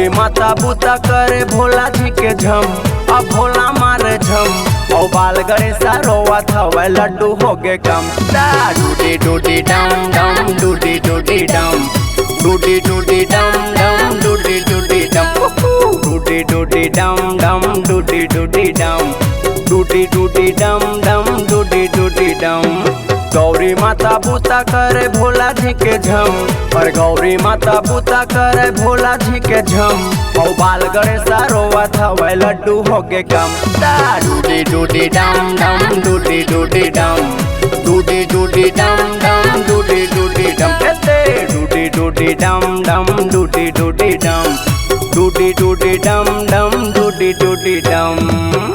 गौरी माता बूता करे भोला जी के झम, अब भोला मारे झम। और बाल गणेशा रोवा था लड्डू हो गे कम। डूडी डूडी डम डम डूडी डूडी डम, डूडी डूडी डम डम डूडी डूडी डम, डूडी डूडी डम डम डूडी डूडी डम, डूडी डूडी डम डम डूडी डूडी डम। गौरी माता बूता करे भोला जी के झम, और गौरी माता बूता करे भोला जी के झम। और बाल गणेशा रोवा था लड्डू हो गे कम। डूडी डूडी डम डम डूडी डूडी डम, डूडी डूडी डम डम डूडी डूडी डम, डूडी डूडी डम डम डूडी डूडी डम, डूडी डूडी डम डम डूडी डूडी डम।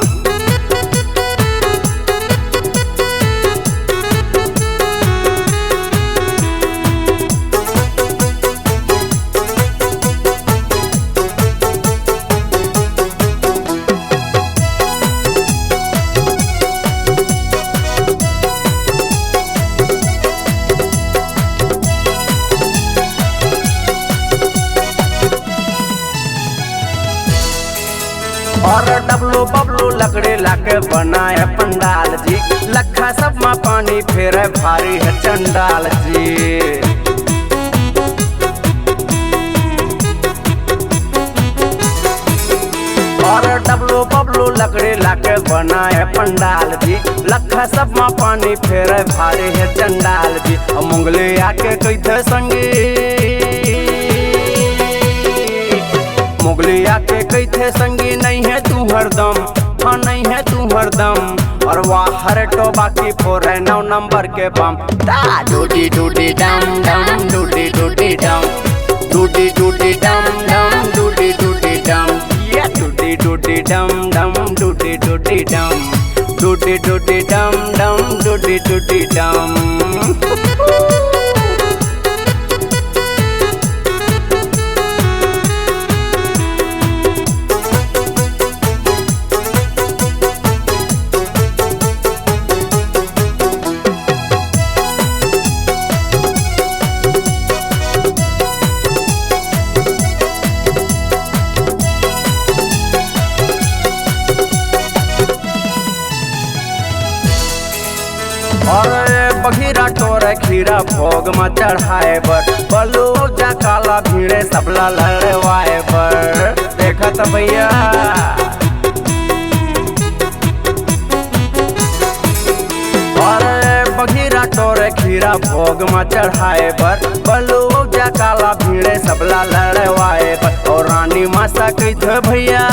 और डबलो बबलो लकड़े लाके बनाए पंडाल जी, लखा सब में पानी फेरे भारी है चंडाल जी। और डबलो बबलो लकड़े लाके बनाए पंडाल जी, लखा सब में पानी फेरे भारी है चंडाल जी। और मुंगले आके कैथे संगी, मुगली आके कैथे संगी नहीं है तू हरदम, हाँ नहीं है तू हरदम। और वाह हर टोबा की 4 नंबर के बम। डूडी डूडी डम डम डूडी डूडी डम, डूडी डूडी डम डम डूडी डूडी डम, ये डूडी डूडी डम डम डूडी डूडी डम, डूडी डूडी डम डम डूडी डूडी डम। और बघीरा टोरे खीरा भोग में चढ़ाए बर, बलू जा काला भीड़े सबला लड़वाए बर। देखत भैया और बघीरा टोरे खीरा भोग में चढ़ाए बर, बलू जा काला भीड़े सबला लड़वाए बर। और रानी मासा कैथे भैया,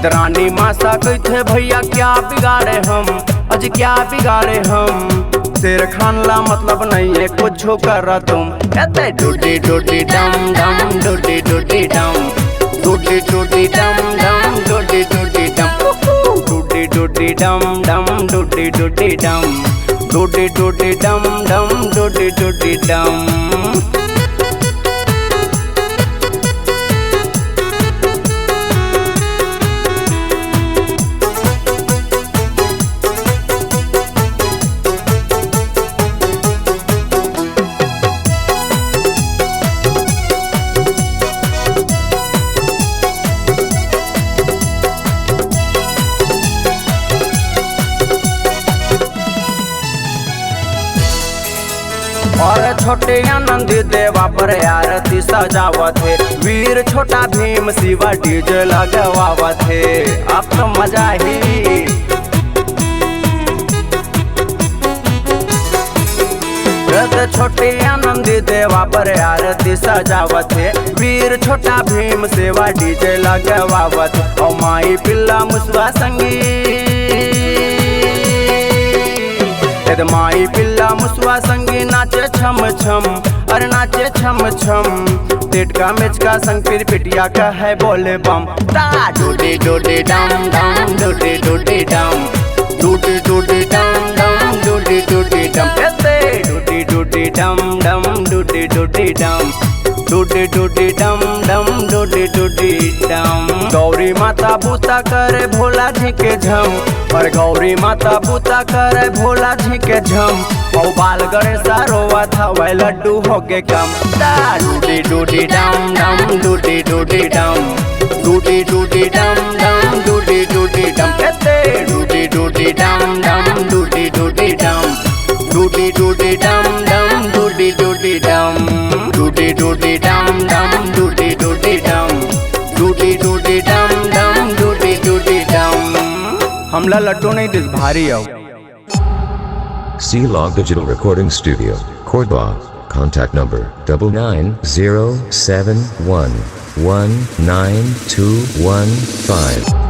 रानी मासा कैथे भैया क्या बिगाड़े हम, आज क्या बिगाड़े हम। शेर खान ला मतलब नहीं है कुछ कर तुम। कहते डूडी डूडी डम डम डूडी डूडी डम, डूडी डूडी डम डम डूडी डूडी डम, डूडी डूडी डम डम डूडी डूडी डम, डूडी डूडी डम डम डूडी डूडी डम। और छोटे आनंद देवा पर आरती सजावत है, वीर छोटा भीम शिवा डीजे लगवावत है। अब तो मजा ही। छोटे आनंद देवा पर आरती सजावत है, वीर छोटा भीम शिवा डीजे लगवावत। और माई पिल्ला मुसवा संगी, माई पिल्ला मुसवा संगी नाचे छम छम, अरे नाचे छम छम। टेट का मेच का संग फिर पिटिया का है बोले बम। डूडी डूडी डम डम डूडी डूडी डम, डूडी डूडी डम डम डूडी डूडी डम, डूडी डूडी डम डम डूडी डूडी डम, डूडी डूडी डम डम डूडी डूडी डम। गौरी माता बूता करे भोला जी के झम, और गौरी माता बूता करे भोला जी के झम। और बाल गणेशा रोवत हवे लड्डू होके कम। डूडी डूडी डम डम डूडी डूडी डम, डूडी डूडी डम डम डूडी डूडी डम, डूडी डूडी डम डम डूडी डूडी डम, डूडी डूडी डम डम डूडी डूडी डम, डूडी डूडी डम डम डूडी डूडी डम, डूडी डूडी डम डम डूडी डूडी डम। हमला लड्डू नहीं दिस भारी आओ। C-Log Digital Recording Studio, Cordoba. Contact number 9907119215.